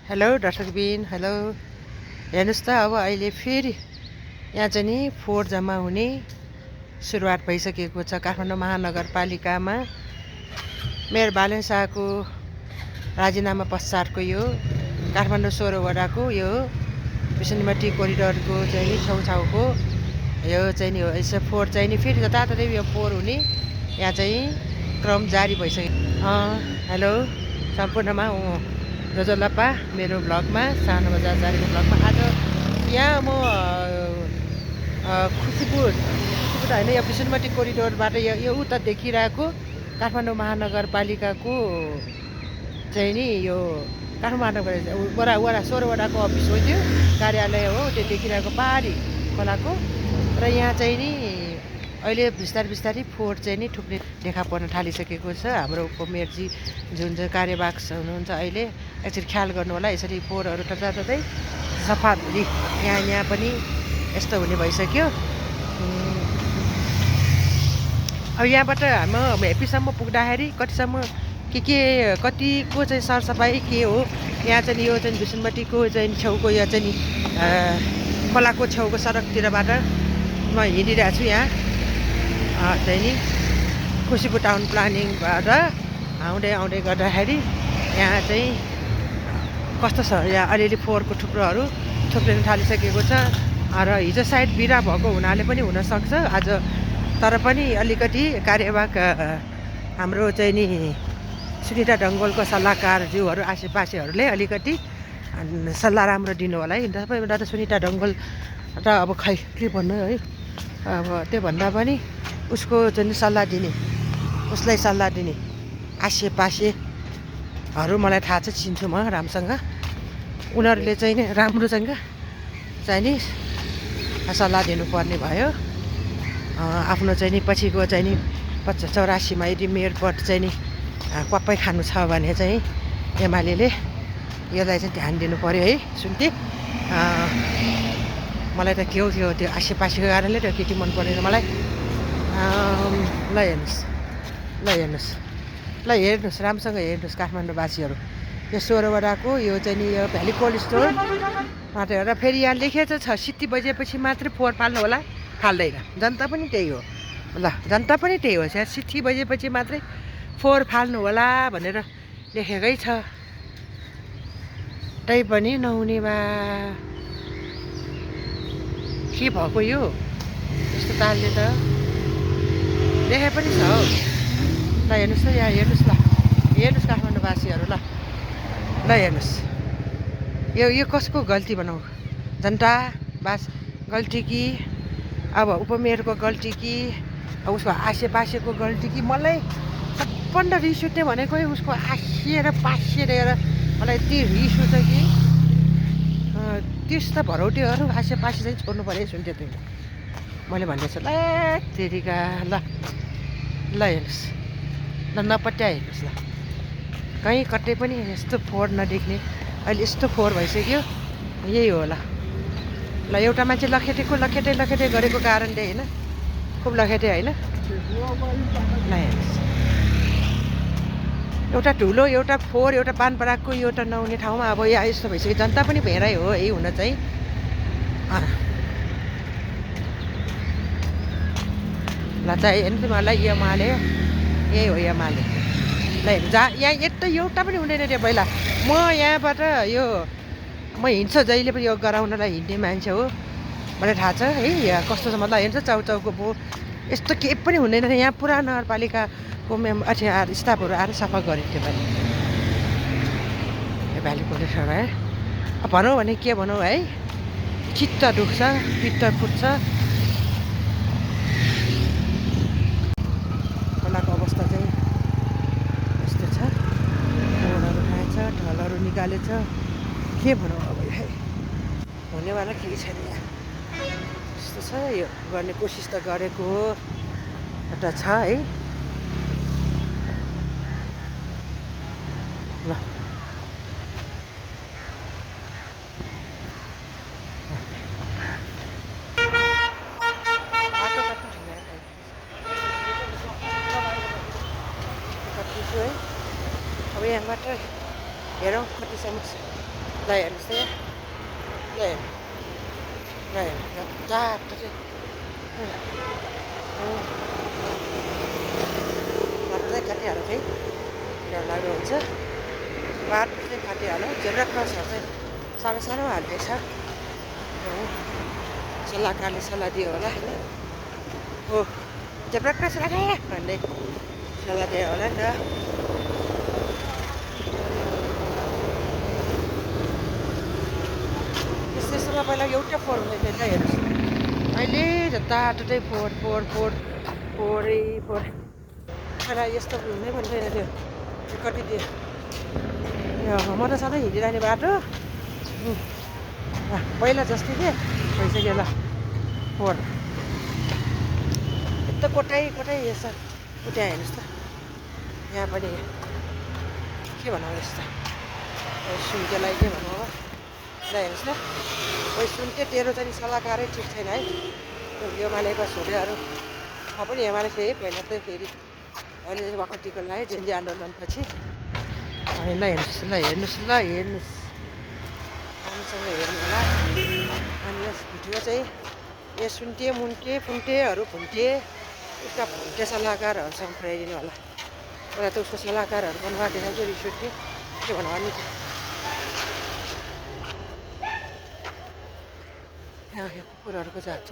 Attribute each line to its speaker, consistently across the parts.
Speaker 1: Hello दर्शकबिन hello हेर्नुहोस् त अब अहिले फेरि यहाँ चाहिँ नि फोहोर जम्मा हुने सुरुवात भइसकेको छ काठमाडौँ महानगरपालिकामा मेयर बालन शाहको राजीनामा पश्चातको यो काठमाडौँ 16 वडाको यो विष्णुमती कोरिडोरको चाहिँ नि छेउछाउको यो चाहिँ नि यसो फोहोर चाहिँ नि फेरि जताततै यो फोहोर हुने यहाँ चाहिँ क्रम जारी भइसक्यो। हेलो सम्पूर्णमा रजलप्पा मेरो ब्लगमा सानो बजार जारीको ब्लगमा आज यहाँ म खुसीपुर होइन यो विष्णुमती कोरिडोरबाट यो उता देखिरहेको काठमाडौँ महानगरपालिकाको चाहिँ नि यो काठमाडौँ महानगरपालिका वडा 16 वडाको अफिस हो, त्यो कार्यालय हो, त्यो देखिरहेको पहाडी खोलाको। र यहाँ चाहिँ नि अहिले बिस्तारै फोहोर चाहिँ नि थुप्रै देखा पर्न थालिसकेको छ। हाम्रो उपमेयरजी जुन चाहिँ कार्यवाहक हुनुहुन्छ अहिले एकचोटि ख्याल गर्नु होला, यसरी फोहोरहरू जताततै सफा यहाँ पनि यस्तो हुने भइसक्यो। अब यहाँबाट म हेपीसम्म पुग्दाखेरि कतिको चाहिँ सरसफाइ के हो, यहाँ चाहिँ यो चाहिँ विष्णुमतीको चाहिँ छेउको यो चाहिँ नि खोलाको छेउको सडकतिरबाट म हिँडिरहेको छु। यहाँ चाहिँ नि खुसीपुर टाउन प्लानिङबाट आउँदै गर्दाखेरि यहाँ चाहिँ कस्तो छ, यहाँ अलिअलि फोहोरको थुप्रोहरू थुप्रिन थालिसकेको छ। र हिजो सायद बिरा भएको हुनाले पनि हुनसक्छ आज, तर पनि अलिकति कार्यवाहक हाम्रो चाहिँ नि सुनिता ढङ्गोलको सल्लाहकारज्यूहरू आसेपासेहरूले अलिकति सल्लाह राम्रो दिनु होला है। सबैभन्दा त सुनिता ढङ्गोल र अब खै के भन्नु है, अब त्यो भन्दा पनि उसको चाहिँ उसलाई सल्लाह दिने आसेपासेहरू मलाई थाहा छ, चिन्छु म राम्रोसँग। उनीहरूले चाहिँ नि राम्रोसँग चाहिँ नि सल्लाह दिनुपर्ने भयो। आफ्नो चाहिँ नि पछिको चाहिँ नि 84मा यदि मेयर पद चाहिँ नि पप्पै खानु छ भने चाहिँ एमाले यसलाई चाहिँ ध्यान दिनु पऱ्यो है। सुन्थे मलाई त के हो त्यो आसेपासेको कारणले त्यो केटी मन परेन मलाई। ल हेर्नुहोस् राम्रोसँग हेर्नुहोस् काठमाडौँवासीहरू, यो 16 वडाको यो चाहिँ नि यो भ्याली कोल्ड स्टोर मात्र हेरेर फेरि यहाँ लेखेको छ 7 बजेपछि मात्रै फोहोर फाल्नु होला, फाल्दैन। जनता पनि त्यही हो, ल जनता पनि त्यही हो, 7 बजेपछि मात्रै फोहोर फाल्नु होला भनेर लेखेकै छ। तै पनि नहुने बा के भएको यो यस्तो तालले त लेखे पनि छ हौ। ल हेर्नुहोस् त यहाँ हेर्नुहोस् काठमाडौँवासीहरू, ल हेर्नुहोस् यो कसको गल्ती भनौँ, जनता गल्ती कि अब उपमेयरको गल्ती कि उसको आसेपासेको गल्ती कि? मलाई सबभन्दा रिस उठ्ने भनेको उसको आसिएर मलाई यति रिस उठ्छ कि त्यस्ता भरौटेहरू आसेपासे चाहिँ छोड्नु पऱ्यो सुन्थ्यो त्यो मैले भन्दैछु। ल तेरिका ल हेर्नुहोस्, ल नपट्याइ हेर्नुहोस्, ल कहीँ कतै पनि यस्तो फोहोर नदेख्ने। अहिले यस्तो फोहोर भइसक्यो, यही हो। ल एउटा मान्छे लखेटे गरेको कारणले होइन, खुब लखेटे होइन। ल हेर्नुहोस्, एउटा ठुलो एउटा फोहोर एउटा पान परागको एउटा नहुने ठाउँमा अब यहाँ यस्तो भइसक्यो। जनता पनि भेरै हो यही हुन चाहिँ। ल चाहिँ हेर्नु मलाई एमाले यही हो, एमाले। ल यहाँ एउटा पनि हुँदैन रे पहिला। म यहाँबाट म हिँड्छ जहिले पनि यो गराउनलाई हिँड्ने मान्छे हो, मलाई थाहा छ है यहाँ कस्तो छ। मतलब हेर्छ चाउचाउको फोहोर यस्तो केही पनि हुँदैन। यहाँ पुरा नगरपालिकाको स्टाफहरू आएर सफा गरिन्थ्यो भने यो भ्याली कोल्ड है। भनौँ भने के भनौँ है, चित्त दुख्छ, पित्त फुट्छ। खोलाको अवस्था चाहिँ यस्तो छ, फोहोरहरू खाएछ, ढलहरू निकालेछ, के भनौँ अब है, हुनेवाला केही छैन। यहाँ यस्तो छ, यो गर्ने कोसिस त गरेको हो एउटा छ है। ल है, अब यहाँबाट हेरौँ कति समस्या ल हेर्नुहोस् त यहाँ ल हेर्नु ल हेर्नु जाँट चाहिँ बाटो चाहिँ काटिहाल्यो फेरि डर लाग्दो हुन्छ बाटो चाहिँ काटिहाल्यो जेब्रा क्रसहरू चाहिँ सानो सानो हालिदिएको छ सल्लाहकारले सल्लाह दियो होला होइन हो जेब्रा क्रस राखे भन्दै सल्लाह दियो होला नि त यस्तोमा पहिला एउटै फोहोर हुँदैन त हेर्नुहोस् अहिले जताततै फोहोर फोहोर फोहोर फोहोरै फोहोर पहिला यस्तो हुँदै भन्दैन त्यो कति त्यो म त सधैँ हिँडिरहने बाटो पहिला जस्तै के भइसक्यो ल फोहोर यस्तो कोटाइ कोटाइ यसो उठायो हेर्नुहोस् त यहाँ पनि के भनौँ यस्तो सुन्केलाई के भनौँ अब ल हेर्नुहोस् ल कोही सुन्के तेरो चाहिँ सल्लाहकारै ठिक छैन है एमालेको छोरीहरू म पनि एमाले थिएँ पहिला त फेरि अहिले चाहिँ वाकटीको लाग्यो जेन्जी आन्दोलनपछि अनि ल हेर्नुहोस् राम्रोसँग हेर्नु होला अनि यस भिडियो चाहिँ यो सुन्टे मुन्टे फुन्टेहरू फुन्टे उसका फुन्टे सल्लाहकारहरूसँग पुऱ्याइदिनु होला पहिला त उसको सल्लाहकारहरू बनवा देखाउँछ रिस उठ्ने के भन्नु नि यहाँ कुकुरहरूको जात छ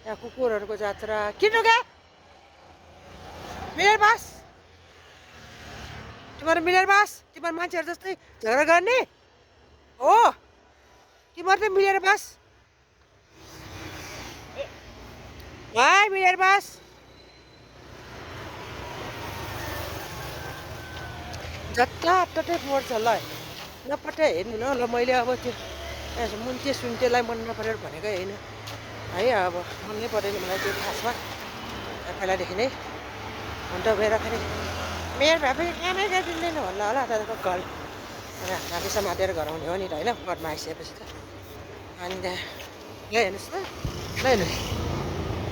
Speaker 1: यहाँ कुकुरहरूको जात्रा किन्नु क्या मिलेर बास तिमीहरू मिलेर बास तिमीहरू मान्छेहरू जस्तै झगडा गर्ने हो तिमीहरू त मिलेर बास भाइ मिलेर बास जताततै फोहोर छ ल नपट्टै हेर्नु न ल मैले अब त्यो मुन्टे सुन्टेलाई मन नपरेर भनेकै होइन है अब मननै परेन मलाई त्यो खासमा पहिलादेखि नै हुन त गएर फेरि मेरो भए पनि कामै गरिदिँदैन भन्ला होला तपाईँको घर हामी समातेर गराउने हो नि त होइन घरमा आइसकेपछि त अनि त्यहाँ ल हेर्नुहोस् त ल हेर्नुहोस्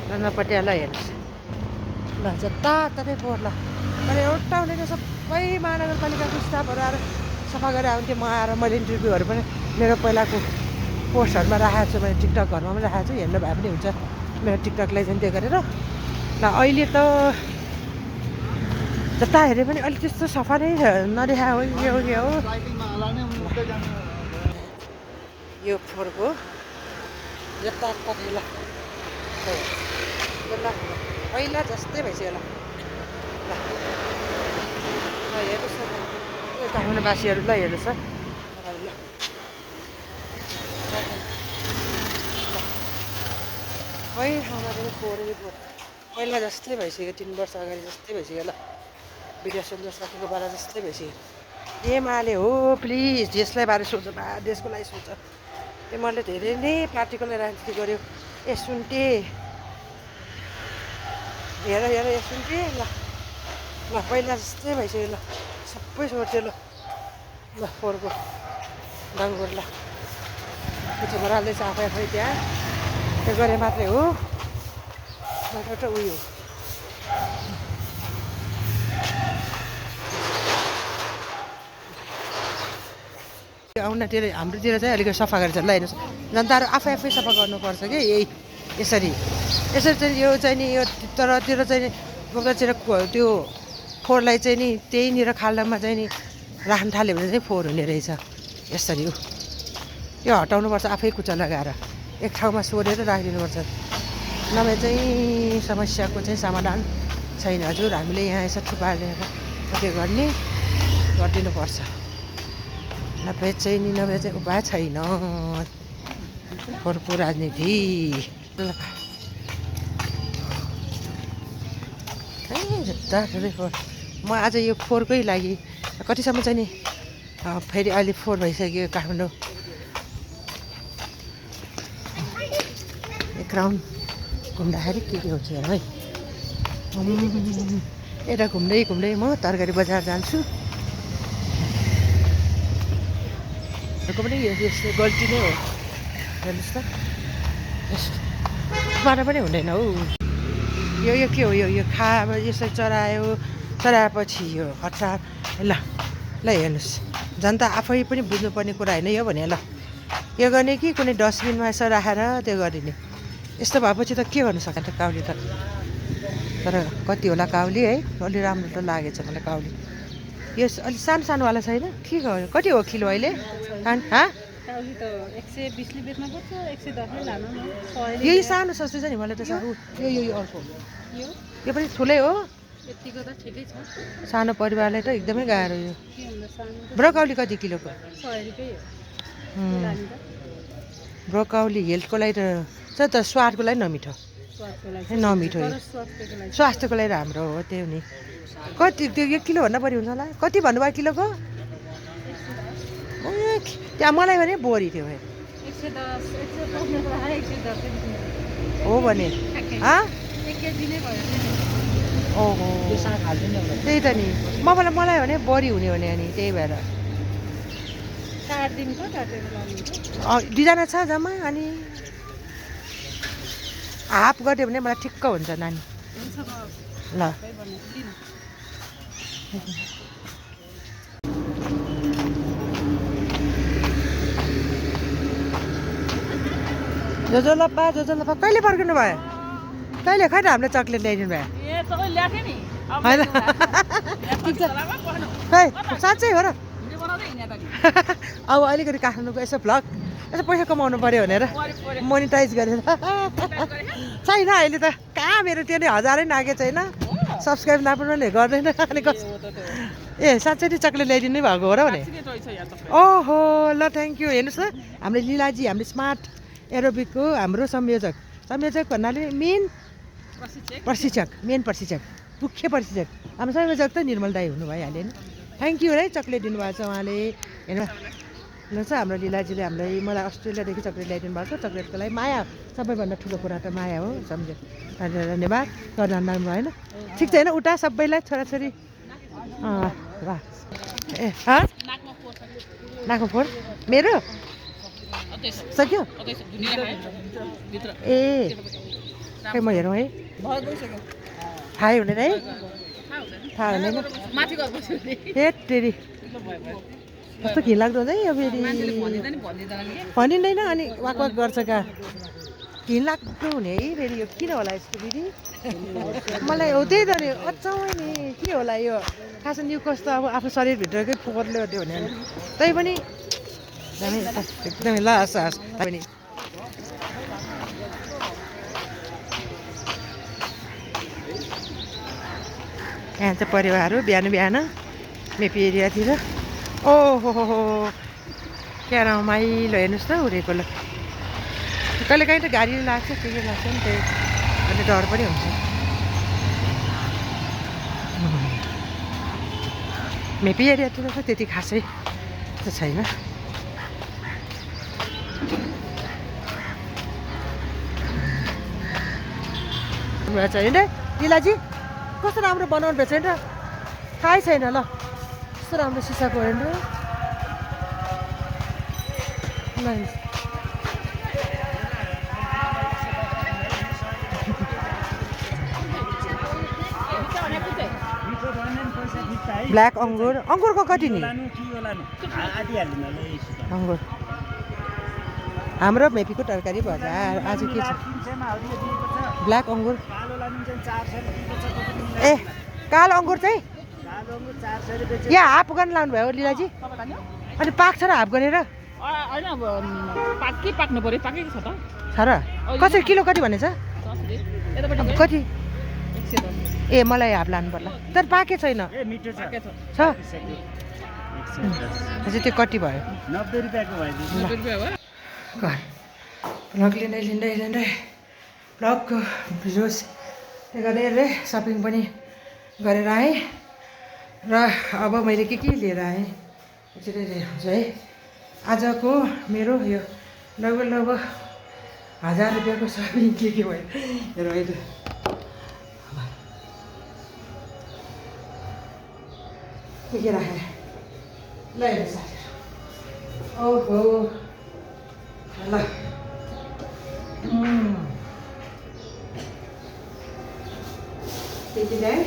Speaker 1: ल नपट्टि ल हेर्नुहोस् ल जताततै फोहोर ल मैले एउटा हुँदैन सबै महानगरपालिकाको स्टाफहरू आएर सफा गरेर आउँथेँ म आएर मैले इन्टरभ्यूहरू पनि मेरो पहिलाको पोस्टहरूमा राखेको छु मैले टिकटकहरूमा पनि राखेको छु हेर्नु भए पनि हुन्छ मेरो टिकटकलाई चाहिँ त्यो गरेर ल अहिले त जता हेऱ्यो पनि अहिले त्यस्तो सफा नै नदेखा हो के हो यो फोहोरको जताततै ल पहिला जस्तै भइसक्यो ल हेर्नुहोस् न काठमाडौँवासीहरू ल हेर्नुहोस् ल खै ठाउँमा पनि फोहोरै फोहोर पहिला जस्तै भइसक्यो 3 वर्ष अगाडि जस्तै भइसक्यो ल विकास सुन्दर सकेको बेला जस्तै भइसक्यो एमाले हो प्लिज देशलाई बारे सोच बा देशको लागि सोच एमाले धेरै नै पार्टीको लागि राजनीति गर्यो ए सुन्टे हेर ए सुन्टे ल पहिला जस्तै भइसक्यो ल सबै सोर्थ्यो ल फोहोरको डाङ्गुर ल पिछोमा राल्दैछ आफै त्यहाँ त्यो गरे मात्रै हो एउटा उयो आउनतिर हाम्रोतिर चाहिँ अलिकति सफा गरेर ल हेर्नुहोस् जनताहरू आफै सफा गर्नुपर्छ कि यही यसरी चाहिँ यो चाहिँ नि यो तरतिर चाहिँ बगैँचातिर त्यो फोहोरलाई चाहिँ नि त्यहीँनिर खाल्डामा चाहिँ नि राख्न थाल्यो भने चाहिँ फोहोर हुने रहेछ यसरी हो यो हटाउनुपर्छ आफै कुचा लगाएर एक ठाउँमा सोरेर राखिदिनुपर्छ नभए चाहिँ समस्याको चाहिँ समाधान छैन हजुर हामीले यहाँ यसो थुपारेर के गर्ने गरिदिनुपर्छ नभए चाहिँ उपाय छैन फोहोरको राजनीति म आज यो फोहोरकै लागि कतिसम्म चाहिँ नि फेरि अहिले फोहोर भइसक्यो काठमाडौँ एक राउन्ड घुम्दाखेरि के हुन्छ हेर है यता घुम्दै म तरकारी बजार जान्छु पनि यस्तो गल्ती नै हो हेर्नुहोस् त यसबाट पनि हुँदैन हौ यो के हो यो खा यसरी चरायो चढाएपछि यो हतार ल ल हेर्नुहोस् जनता आफै पनि बुझ्नुपर्ने कुरा होइन यो भने ल यो गर्ने कि कुनै डस्टबिनमा यसो राखेर त्यो गरिने यस्तो भएपछि त के गर्नु सक्छ त काउली त तर कति होला काउली है अलि राम्रो त लागेछ मलाई काउली यो अलि सानो सानोवाला छैन के गर्यो कति हो किलो अहिले यही सानो सस्तो छ नि मलाई त सानो यो अर्को यो पनि ठुलै हो सानो परिवारलाई त एकदमै गाह्रो यो ब्रोकाउली कति किलोको ब्रोकाउली हेल्थको लागि त स्वादको लागि नमिठो नमिठो स्वास्थ्यको लागि राम्रो हो त्यो नि कति त्यो 1 किलोभन्दा बढी हुन्छ होला कति भन्नुभयो किलोको त्यहाँ मलाई भने बोरी थियो हो भने ओहो त्यही त नि मलाई भने बढी हुने हो नि अनि त्यही भएर 2 जना छ जम्मा अनि हाफ गऱ्यो भने मलाई ठिक्क हुन्छ नानी ल जोजोलप्पा कहिले फर्किनु भयो कहिले खै त हामीले चक्लेट ल्याइदिनु भयो खै साँच्चै हो र अब अलिकति काठमाडौँको यसो भ्लग यसो पैसा कमाउनु पऱ्यो भनेर मोनिटाइज गरेर छैन अहिले त कहाँ मेरो त्यो नि 1000 नागेको छैन सब्सक्राइब नपुग्ने गर्दैन अनि ए साँच्चै नि चक्लेट ल्याइदिनु भएको हो र भने ओहो ल थ्याङ्क यू हेर्नुहोस् न हाम्रो लीलाजी हाम्रो स्मार्ट एरोबिकको हाम्रो संयोजक भन्नाले मेन प्रशिक्षक मुख्य प्रशिक्षक हाम्रो संयोजक त निर्मल दाई हुनु भइहाल्यो नि थ्याङ्क यू है चक्लेट दिनुभएको छ उहाँले हेर्नु छ हाम्रो लीलाजीले हामीलाई मलाई अस्ट्रेलियादेखि चक्लेट ल्याइदिनु भएको चक्लेटको लागि माया सबैभन्दा ठुलो कुरा त माया हो सम्झ्यो धन्यवाद गर्न भएन ठिक छ होइन उता सबैलाई छोराछोरी वाह ए नाकमा फोर मेरो सक्यो ए खै म हेरौँ है थाहै हुँदैन है थाहा हुँदैन ए तेरी कस्तो घिनलाग्दो हुन्छ है यो फेरि भनिँदैन अनि वाक गर्छ कहाँ घिनलाग्दो हुने है फेरि यो किन होला यस्तो फेरि मलाई हो त्यही त नि अचाउँ नि के होला यो खास यो कस्तो अब आफ्नो शरीरभित्रकै फोहोरले हो त्यो भने तै पनि एकदमै ल हस् पनि यहाँ चाहिँ परिवारहरू बिहान मेपी एरियातिर ओहो क्या रमाइलो हेर्नुहोस् त उडेको ल कहिले काहीँ त गाडी लाग्छ के लाग्छ नि त्यही अनि डर पनि हुन्छ मेपी एरियातिर त त्यति खासै त छैन छैन लीलाजी कस्तो राम्रो बनाउनु भएछ नि त थाहै छैन ल कस्तो राम्रो सिसाको हेर्नु ब्ल्याक अङ्गुरको कति नि अङ्गुर हाम्रो मेपीको तरकारी बजार आज के छ ब्ल्याक अङ्गुर ए कालो अङ्गुर चाहिँ यहाँ हाफ गर्न लानु भयो लीलाजी अनि पाक्छ र हाफ गरेर
Speaker 2: पाक्नु पर्यो पाकेको छ त
Speaker 1: छ र कसरी किलो कति भनेछ कति ए मलाई हाफ लानु पर्ला तर पाके छैन छ त्यो कति भयो
Speaker 2: 90 रुपियाँको भयो
Speaker 1: भ्लग लिँदै भ्लगको भिडियोज गरेर सपिङ पनि गरेर आएँ र अब मैले के लिएर आएँ यसरी हुन्छ है आजको मेरो यो लगभग 1000 रुपियाँको सपिङ के भयो हेर अहिले के राखेर ल हेर्नुहोस् साथीहरू ओहो ल त्यति ल्याएँ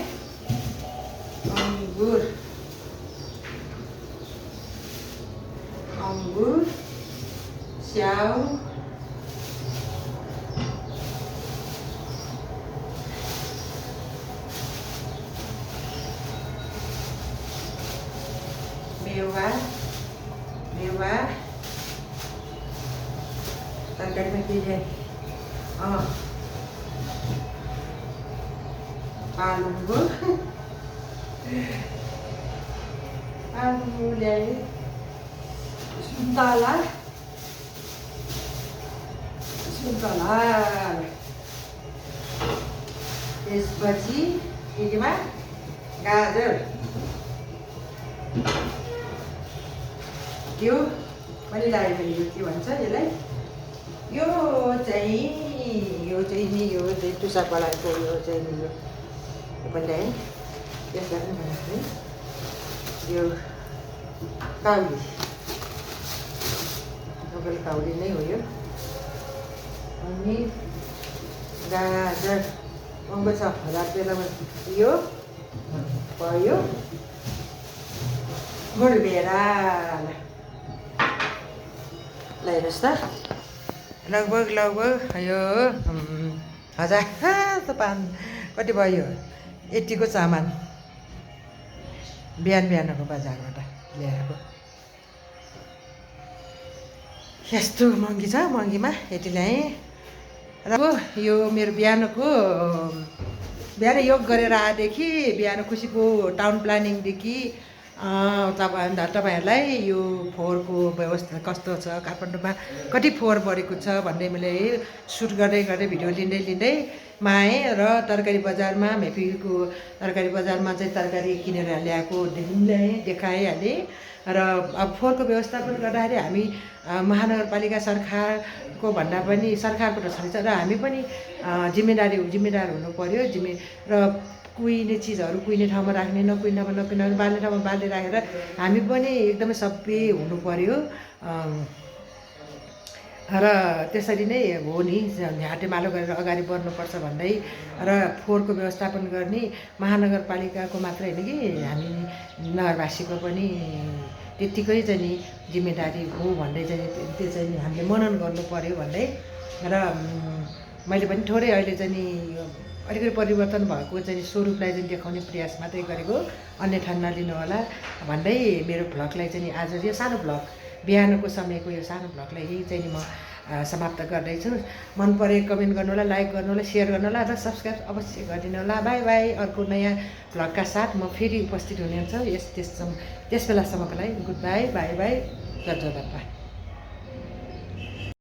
Speaker 1: चाउ मेवा मेवा तरकारीमा के ल्याए आलु आलु ल्याए सुन्तला सुन्तला त्यसपछि केमा गाजर यो पनि लाग्यो भने यो के भन्छ यसलाई यो चाहिँ नि यो चाहिँ टुसाकलाको यो चाहिँ नि यो पनि ल्याएँ त्यसलाई पनि बनाएको यो काउली लोकल काउली नै हो यो अनि गाजर महँगो छ 1000 बेलामा यो भयो गुडबेरा ल हेर्नुहोस् त लगभग यो 1000 त कति भयो 80 को सामान बिहानको बजारबाट ल्याएको यस्तो महँगी छ महँगीमा यति ल्याएँ र यो मेरो बिहानको बिहान योग गरेर आएदेखि बिहान खुसीको टाउन प्लानिङदेखि तपाईँहरूलाई यो फोहोरको व्यवस्था कस्तो छ काठमाडौँमा कति फोहोर बढेको छ भन्ने मैले सुट गर्दै भिडियो लिँदै आएँ र तरकारी बजारमा मेफीको तरकारी बजारमा चाहिँ तरकारी किनेर ल्याएको ल्याएँ देखाइहालेँ र अब फोहोरको व्यवस्थापन गर्दाखेरि हामी महानगरपालिका सरकारको भन्दा पनि सरकारबाट छ र हामी पनि जिम्मेदार हुनु पर्यो र कुहिने चिजहरू कुहिने ठाउँमा राख्ने नकुहिने बाल्ने ठाउँमा बाल्दै राखेर हामी पनि एकदमै सबै हुनु पर्यो र त्यसरी नै हो नि हाटेमालो गरेर अगाडि बढ्नुपर्छ भन्दै र फोहोरको व्यवस्थापन गर्ने महानगरपालिकाको मात्रै होइन कि हामी नगरवासीको पनि त्यत्तिकै चाहिँ नि जिम्मेदारी हो भन्दै चाहिँ त्यो चाहिँ नि हामीले मनन गर्नु पर्यो भन्दै र मैले पनि थोरै अहिले चाहिँ नि अलिकति परिवर्तन भएको चाहिँ स्वरूपलाई चाहिँ देखाउने प्रयास मात्रै गरेको अन्यथा नलिनु होला भन्दै मेरो भ्लगलाई चाहिँ आज यो सानो भ्लग बिहानको समयको यो सानो भ्लगलाई यही चाहिँ नि म समाप्त गर्दैछु मन परे कमेन्ट गर्नु होला लाइक गर्नु होला सेयर गर्नु होला र सब्सक्राइब अवश्य गरिदिनु होला बाई बाई अर्को नयाँ भ्लगका साथ म फेरि उपस्थित हुनेछु त्यस बेलासम्मको लागि गुड बाई बाई बाई जय जगन्नाथ।